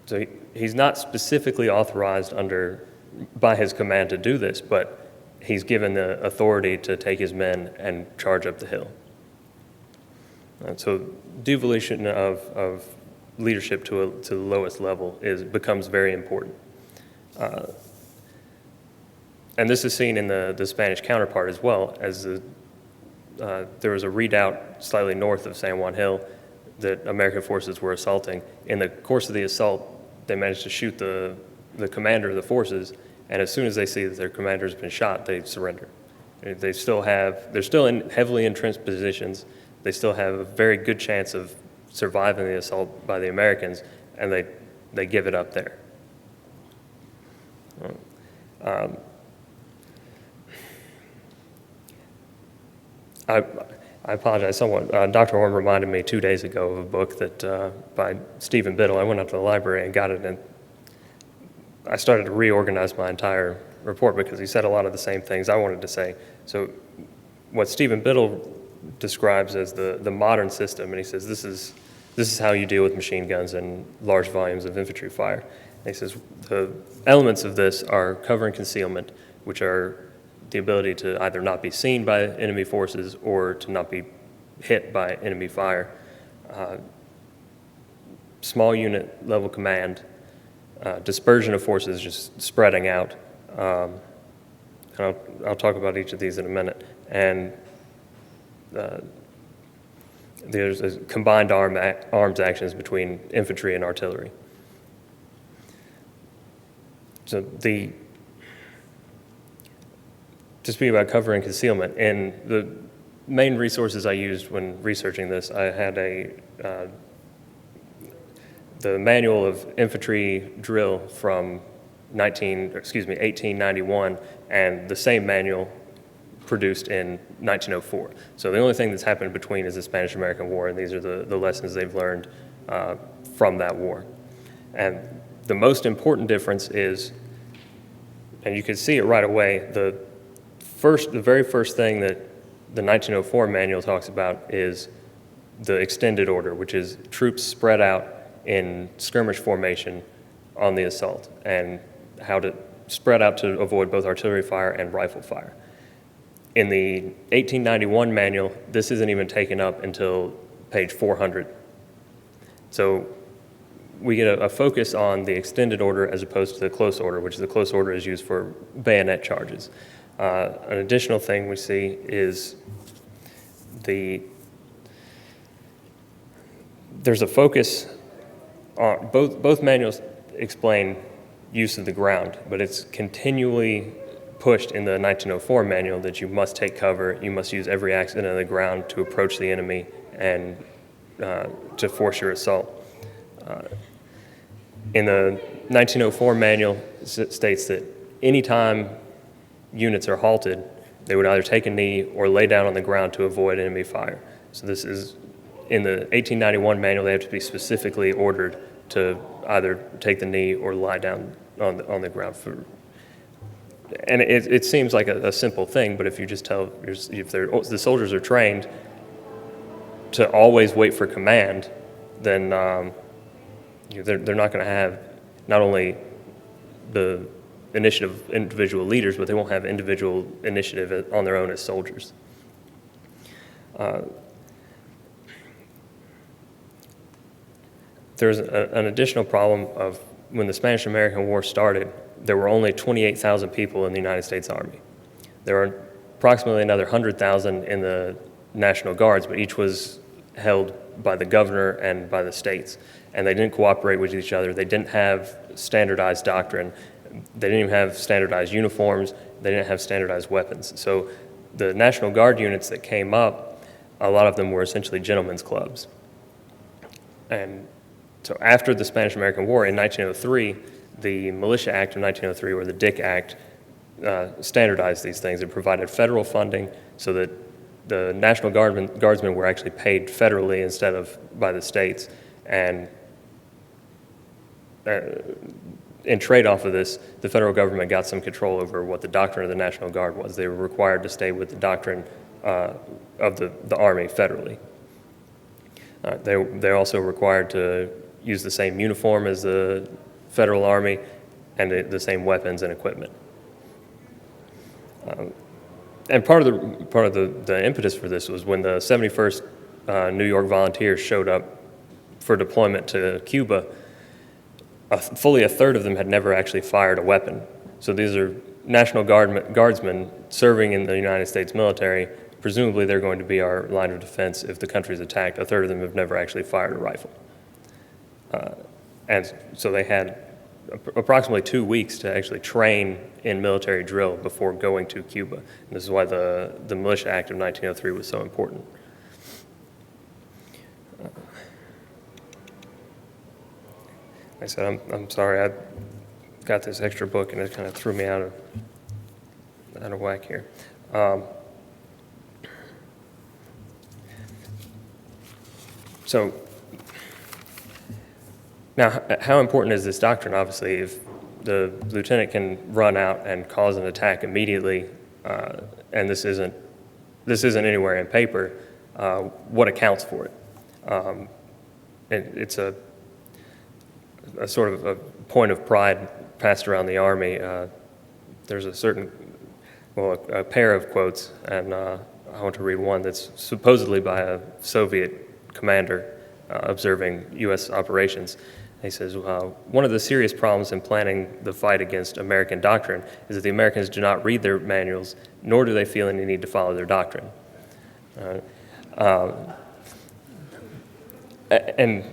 So he's not specifically authorized by his command to do this, but he's given the authority to take his men and charge up the hill. And so devolution of leadership to the lowest level becomes very important. And this is seen in the Spanish counterpart as well, as there was a redoubt slightly north of San Juan Hill that American forces were assaulting. In the course of the assault, they managed to shoot the commander of the forces, and as soon as they see that their commander has been shot, they surrender. They're still in heavily entrenched positions. They still have a very good chance of surviving the assault by the Americans, and they give it up there. I apologize somewhat. Dr. Orme reminded me 2 days ago of a book that by Stephen Biddle. I went out to the library and got it, and I started to reorganize my entire report because he said a lot of the same things I wanted to say. So what Stephen Biddle describes as the modern system, and he says this is how you deal with machine guns and large volumes of infantry fire. And he says the elements of this are cover and concealment, which are the ability to either not be seen by enemy forces or to not be hit by enemy fire. small unit level command, dispersion of forces just spreading out. And I'll talk about each of these in a minute. And there's a combined arms actions between infantry and artillery. So to speak about cover and concealment, and the main resources I used when researching this, I had the manual of infantry drill from 1891, and the same manual produced in 1904. So the only thing that's happened in between is the Spanish-American War, and these are the lessons they've learned from that war. And the most important difference is, and you can see it right away, the very first thing that the 1904 manual talks about is the extended order, which is troops spread out in skirmish formation on the assault, and how to spread out to avoid both artillery fire and rifle fire. In the 1891 manual, this isn't even taken up until page 400. So we get a focus on the extended order as opposed to the close order, which the close order is used for bayonet charges. An additional thing we see is there's a focus on, both manuals explain use of the ground, but it's continually pushed in the 1904 manual that you must take cover, you must use every accident of the ground to approach the enemy and to force your assault. In the 1904 manual, it states that anytime units are halted, they would either take a knee or lay down on the ground to avoid enemy fire. So this is, in the 1891 manual, they have to be specifically ordered to either take the knee or lie down on the ground. And it seems like a simple thing, but if you just tell, if the soldiers are trained to always wait for command, then they're not going to have not only the initiative of individual leaders, but they won't have individual initiative on their own as soldiers. There's an additional problem of when the Spanish-American War started, there were only 28,000 people in the United States Army. There were approximately another 100,000 in the National Guards, but each was held by the governor and by the states. And they didn't cooperate with each other. They didn't have standardized doctrine. They didn't even have standardized uniforms. They didn't have standardized weapons. So the National Guard units that came up, a lot of them were essentially gentlemen's clubs. And so after the Spanish-American War in 1903, the Militia Act of 1903, or the Dick Act, standardized these things. It provided federal funding so that the National Guardsmen were actually paid federally instead of by the states. And in trade-off of this, the federal government got some control over what the doctrine of the National Guard was. They were required to stay with the doctrine of the Army federally. They're also required to use the same uniform as the federal Army and the same weapons and equipment. And part of the impetus for this was when the 71st New York Volunteers showed up for deployment to Cuba, fully a third of them had never actually fired a weapon. So these are National Guardsmen serving in the United States military. Presumably they're going to be our line of defense if the country's attacked. A third of them have never actually fired a rifle. And so they had approximately 2 weeks to actually train in military drill before going to Cuba. And this is why the Militia Act of 1903 was so important. Like I said, I'm sorry, I got this extra book and it kind of threw me out of whack here. So now, how important is this doctrine? Obviously, if the lieutenant can run out and cause an attack immediately, and this isn't anywhere in paper, what accounts for it? It's a sort of a point of pride passed around the Army. There's a pair of quotes, and I want to read one that's supposedly by a Soviet commander, observing U.S. operations. He says, one of the serious problems in planning the fight against American doctrine is that the Americans do not read their manuals, nor do they feel any need to follow their doctrine. And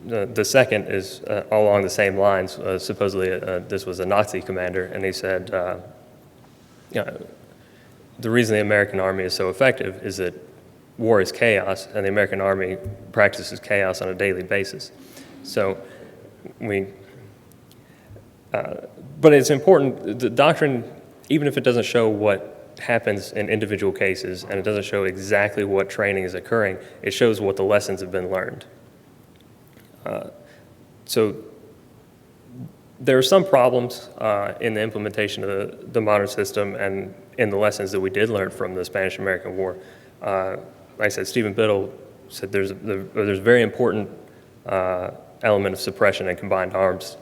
the second is along the same lines. Supposedly, this was a Nazi commander, and he said, the reason the American army is so effective is that war is chaos, and the American army practices chaos on a daily basis. So but it's important, the doctrine, even if it doesn't show what happens in individual cases, and it doesn't show exactly what training is occurring, it shows what the lessons have been learned. So there are some problems in the implementation of the modern system and in the lessons that we did learn from the Spanish-American War. Like I said, Stephen Biddle said there's a very important element of suppression and combined arms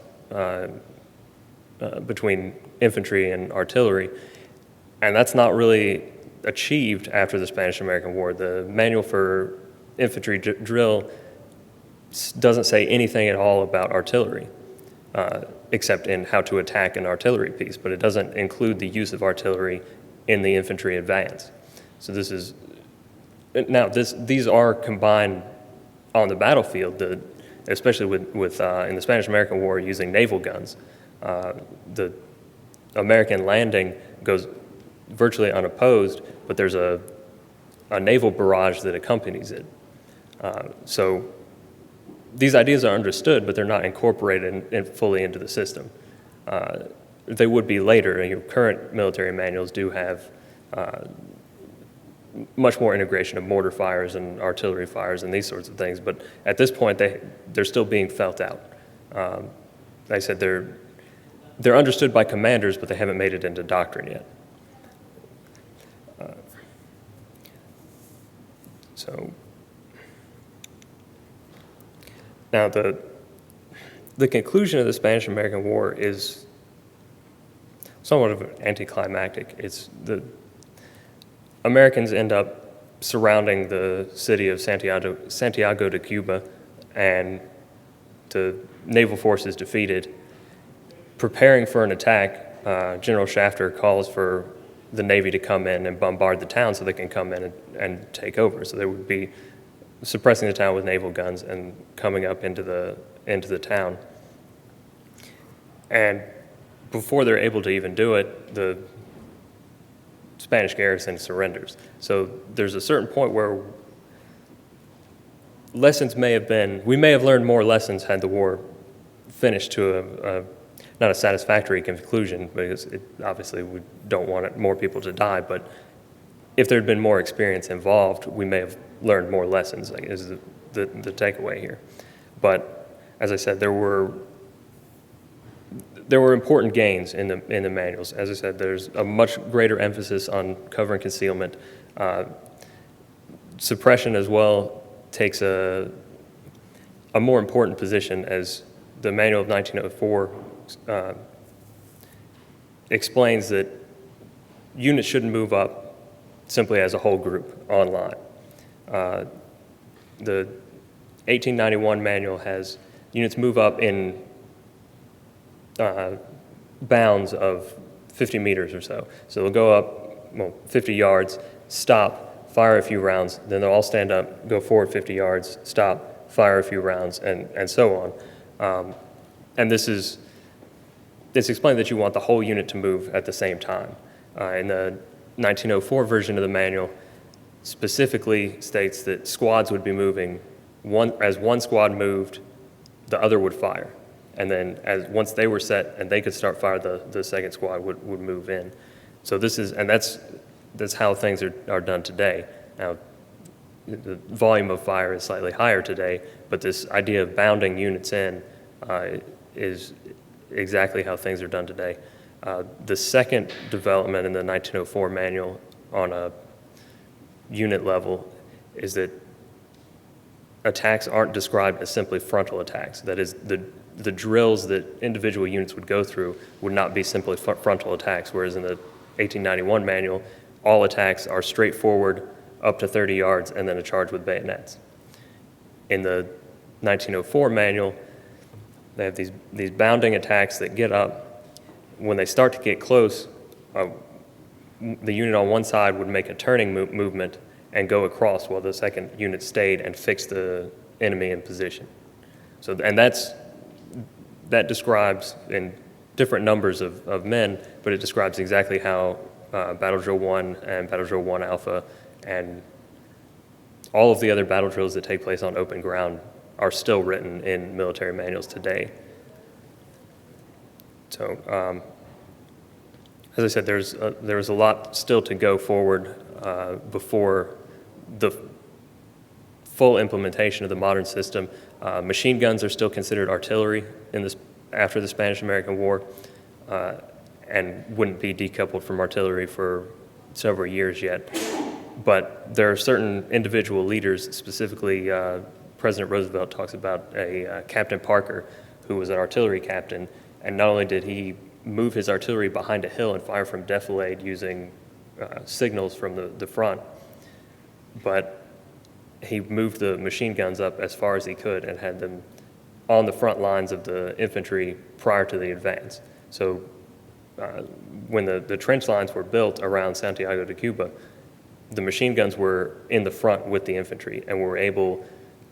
between infantry and artillery, and that's not really achieved after the Spanish-American War. The manual for infantry drill doesn't say anything at all about artillery, except in how to attack an artillery piece, but it doesn't include the use of artillery in the infantry advance. So this is, now these are combined on the battlefield, especially with in the Spanish-American War using naval guns. The American landing goes virtually unopposed, but there's a naval barrage that accompanies it. So these ideas are understood, but they're not incorporated fully into the system. They would be later. Your current military manuals do have much more integration of mortar fires and artillery fires and these sorts of things, but at this point they're still being felt out. Like I said, they're understood by commanders, but they haven't made it into doctrine yet. So now the conclusion of the Spanish-American War is somewhat of an anticlimactic. It's the Americans end up surrounding the city of Santiago de Cuba, and the naval force is defeated. Preparing for an attack, General Shafter calls for the Navy to come in and bombard the town so they can come in and take over. So they would be suppressing the town with naval guns and coming up into the town. And before they're able to even do it, the Spanish garrison surrenders. So there's a certain point where lessons we may have learned more lessons had the war finished to not a satisfactory conclusion, because obviously we don't want more people to die, but if there had been more experience involved, we may have learned more lessons, is the takeaway here. But as I said, there were important gains in the manuals. As I said, there's a much greater emphasis on cover and concealment. Suppression as well takes a more important position, as the manual of 1904 explains that units shouldn't move up simply as a whole group online. The 1891 manual has units move up in bounds of 50 meters or so. So they'll go up 50 yards, stop, fire a few rounds, then they'll all stand up, go forward 50 yards, stop, fire a few rounds, and so on. And it's explained that you want the whole unit to move at the same time. In the 1904 version of the manual specifically states that squads would be moving, as one squad moved, the other would fire. And then once they were set and they could start fire, the second squad would move in. So that's how things are done today. Now, the volume of fire is slightly higher today, but this idea of bounding units in is exactly how things are done today. The second development in the 1904 manual on a unit level is that attacks aren't described as simply frontal attacks. That is, the drills that individual units would go through would not be simply frontal attacks, whereas in the 1891 manual, all attacks are straightforward up to 30 yards and then a charge with bayonets. In the 1904 manual, they have these bounding attacks that get up. When they start to get close, the unit on one side would make a turning movement and go across while the second unit stayed and fixed the enemy in position. So, and that describes in different numbers of men, but it describes exactly how Battle Drill 1 and Battle Drill 1 Alpha and all of the other battle drills that take place on open ground are still written in military manuals today. So, as I said, there's a lot still to go forward before the full implementation of the modern system. Machine guns are still considered artillery after the Spanish-American War, and wouldn't be decoupled from artillery for several years yet. But there are certain individual leaders, specifically President Roosevelt talks about a Captain Parker, who was an artillery captain, and not only did he move his artillery behind a hill and fire from defilade using signals from the front, but he moved the machine guns up as far as he could and had them on the front lines of the infantry prior to the advance. So when the trench lines were built around Santiago de Cuba, the machine guns were in the front with the infantry and were able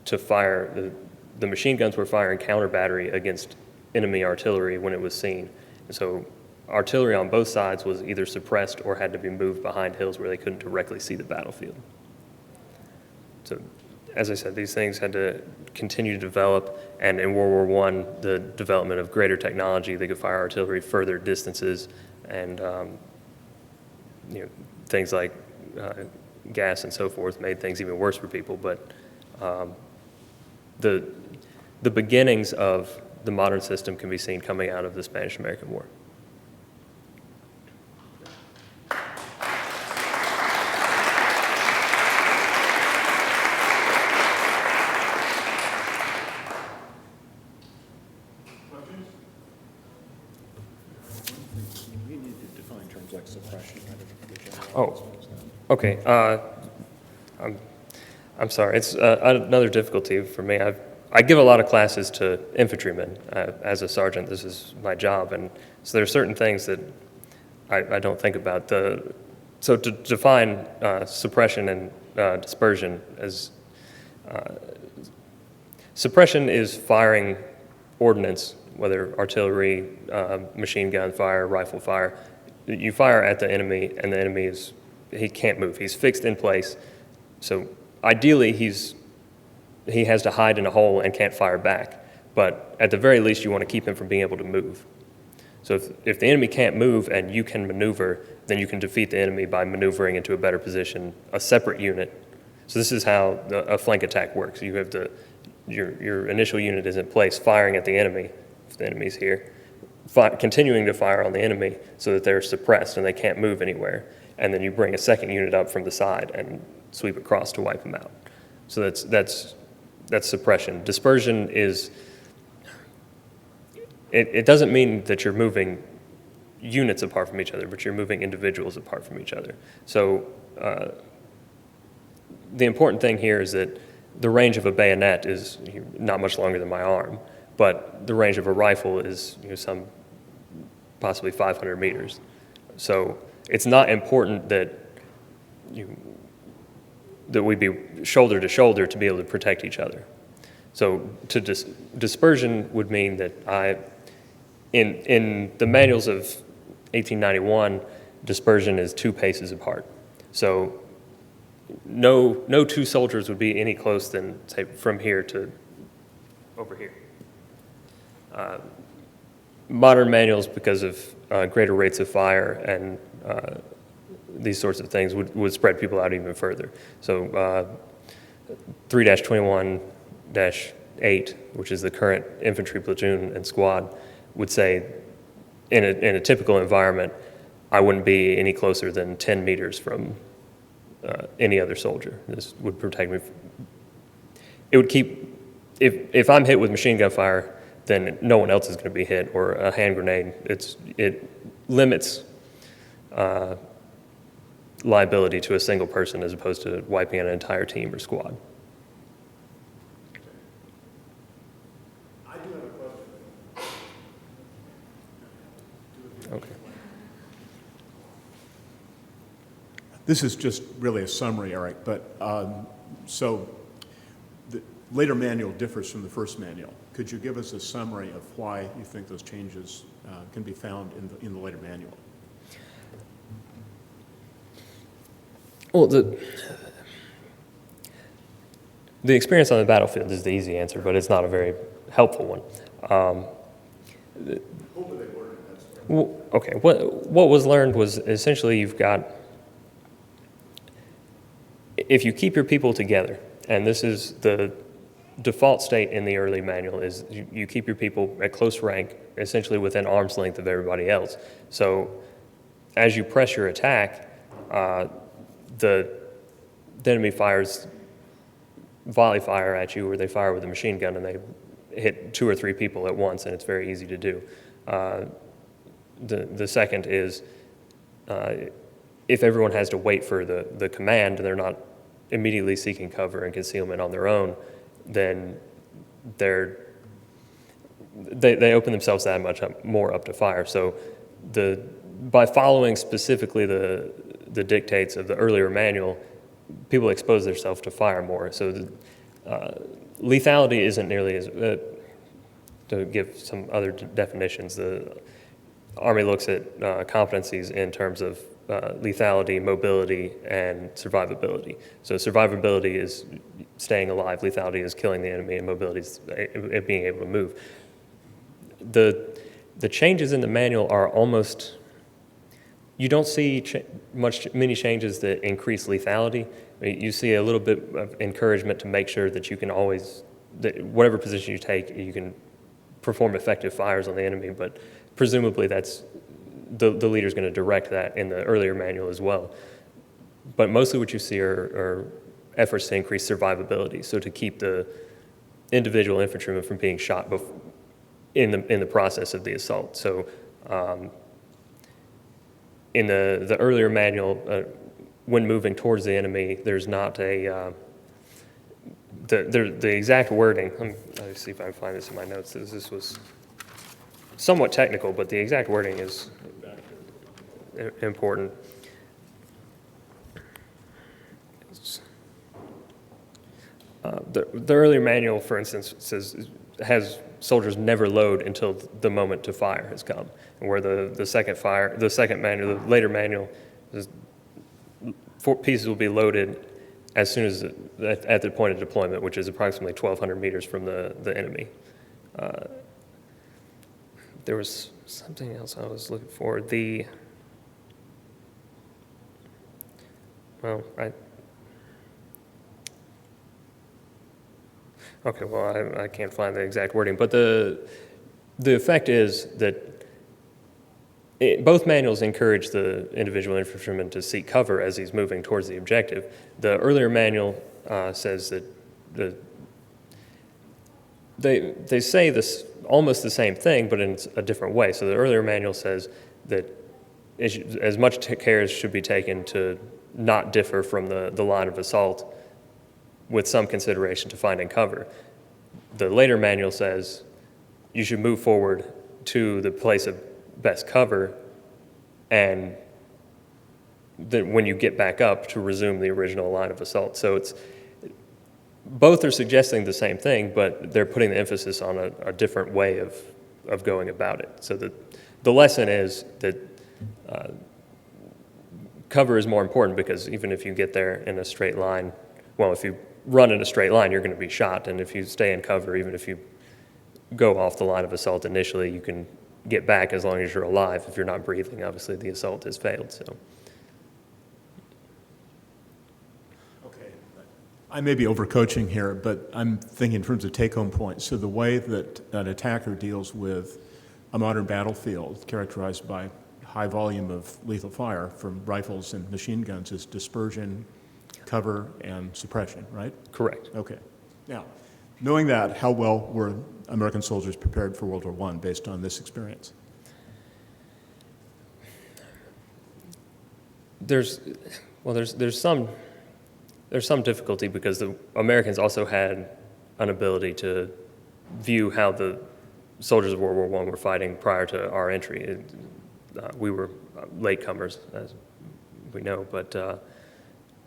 to fire. The machine guns were firing counter battery against enemy artillery when it was seen. And so artillery on both sides was either suppressed or had to be moved behind hills where they couldn't directly see the battlefield. So, as I said, these things had to continue to develop, and in World War I, the development of greater technology that could fire artillery further distances, and things like gas and so forth made things even worse for people. But the beginnings of the modern system can be seen coming out of the Spanish-American War. We need to define terms like suppression. Oh, okay. I'm sorry. It's another difficulty for me. I give a lot of classes to infantrymen as a sergeant. This is my job, and so there are certain things that I don't think about. So to define suppression and dispersion as suppression is firing ordnance, whether artillery, machine gun fire, rifle fire. You fire at the enemy, and the enemy he can't move. He's fixed in place. So ideally, he has to hide in a hole and can't fire back. But at the very least, you want to keep him from being able to move. So if the enemy can't move and you can maneuver, then you can defeat the enemy by maneuvering into a better position, a separate unit. So this is how a flank attack works. You have your initial unit is in place, firing at the enemy, if the enemy's here, continuing to fire on the enemy so that they're suppressed and they can't move anywhere. And then you bring a second unit up from the side and sweep across to wipe them out. So that's suppression. Dispersion is, it doesn't mean that you're moving units apart from each other, but you're moving individuals apart from each other. So the important thing here is that the range of a bayonet is not much longer than my arm, but the range of a rifle is some possibly 500 meters. So it's not important that that we be shoulder to shoulder to be able to protect each other. So dispersion would mean that in the manuals of 1891, dispersion is 2 paces apart. So no two soldiers would be any close than, say, from here to over here. Modern manuals, because of greater rates of fire and these sorts of things, would spread people out even further. So 3-21-8, which is the current infantry platoon and squad, would say in a typical environment, I wouldn't be any closer than 10 meters from any other soldier. This would protect me. It would keep, if I'm hit with machine gun fire, then no one else is going to be hit, or a hand grenade. It limits liability to a single person as opposed to wiping out an entire team or squad. This is just really a summary, Eric, but so the later manual differs from the first manual. Could you give us a summary of why you think those changes can be found in the later manual? Well, the experience on the battlefield is the easy answer, but it's not a very helpful one. Okay, what was learned was essentially you've got, if you keep your people together, and this is the default state in the early manual, is you keep your people at close rank, essentially within arm's length of everybody else. So as you press your attack, the enemy fires volley fire at you, or they fire with a machine gun and they hit 2 or 3 people at once, and it's very easy to do. The second is if everyone has to wait for the command, they're not immediately seeking cover and concealment on their own, then they open themselves that much more up to fire. So by following specifically the dictates of the earlier manual, people expose themselves to fire more. So lethality isn't nearly as, to give some other definitions, the Army looks at competencies in terms of lethality, mobility, and survivability. So survivability is staying alive, lethality is killing the enemy, and mobility is being able to move. The changes in the manual are almost, you don't see many changes that increase lethality. I mean, you see a little bit of encouragement to make sure that you can always, that whatever position you take, you can perform effective fires on the enemy, but presumably that's, the leader's going to direct that in the earlier manual as well. But mostly what you see are efforts to increase survivability, so to keep the individual infantryman from being shot in the process of the assault. So in the earlier manual, when moving towards the enemy, there's not a, the exact wording, let me see if I can find this in my notes. This was somewhat technical, but the exact wording is important. The earlier manual, for instance, has soldiers never load until the moment to fire has come, and where the second manual, the later manual, pieces will be loaded as soon as at the point of deployment, which is approximately 1,200 meters from the enemy. There was something else I was looking for. Okay, well, I can't find the exact wording, but the effect is that both manuals encourage the individual infantryman to seek cover as he's moving towards the objective. The earlier manual says that they say this almost the same thing, but in a different way. So the earlier manual says that as much care as should be taken to not differ from the line of assault, with some consideration to finding cover. The later manual says you should move forward to the place of best cover, and then when you get back up, to resume the original line of assault. So both are suggesting the same thing, but they're putting the emphasis on a different way of going about it. So the lesson is that cover is more important, because even if you get there in a straight line, well, if you run in a straight line, you're going to be shot. And if you stay in cover, even if you go off the line of assault initially, you can get back as long as you're alive. If you're not breathing, obviously the assault has failed. So. Okay. I may be overcoaching here, but I'm thinking in terms of take-home points. So the way that an attacker deals with a modern battlefield characterized by high volume of lethal fire from rifles and machine guns is dispersion, cover, and suppression, right? Correct. Okay. Now, knowing that, how well were American soldiers prepared for World War I based on this experience? There's some difficulty, because the Americans also had an ability to view how the soldiers of World War I were fighting prior to our entry. We were latecomers, as we know. But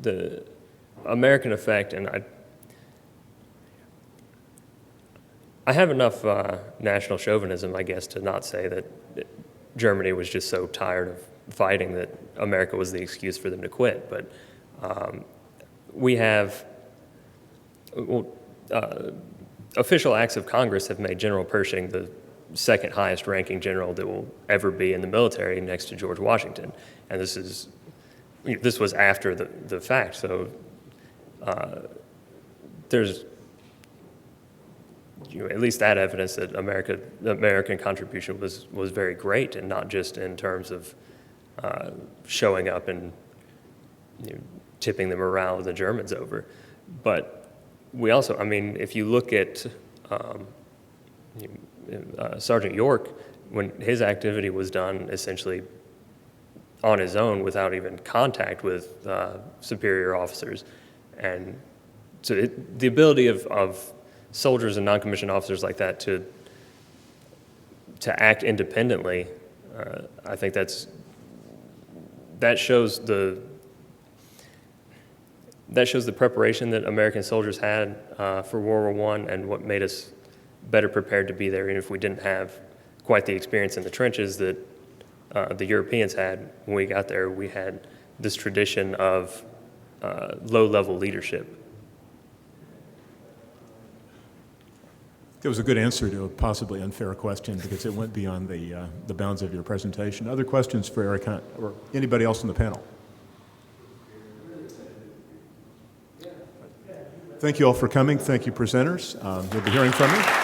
the American effect, and I have enough national chauvinism, I guess, to not say that Germany was just so tired of fighting that America was the excuse for them to quit. But we have, official acts of Congress have made General Pershing the second highest ranking general that will ever be in the military, next to George Washington. And this was after the fact. So there's at least that evidence that the American contribution was very great, and not just in terms of showing up and tipping the morale of the Germans over. But we also, I mean, if you look at Sergeant York, when his activity was done essentially on his own without even contact with superior officers. And so the ability of soldiers and non-commissioned officers like that to act independently, I think that shows the preparation that American soldiers had for World War I, and what made us better prepared to be there, even if we didn't have quite the experience in the trenches that the Europeans had when we got there. We had this tradition of low-level leadership. It was a good answer to a possibly unfair question, because it went beyond the bounds of your presentation. Other questions for Eric Hunt or anybody else on the panel? Thank you all for coming. Thank you, presenters. We'll be hearing from you.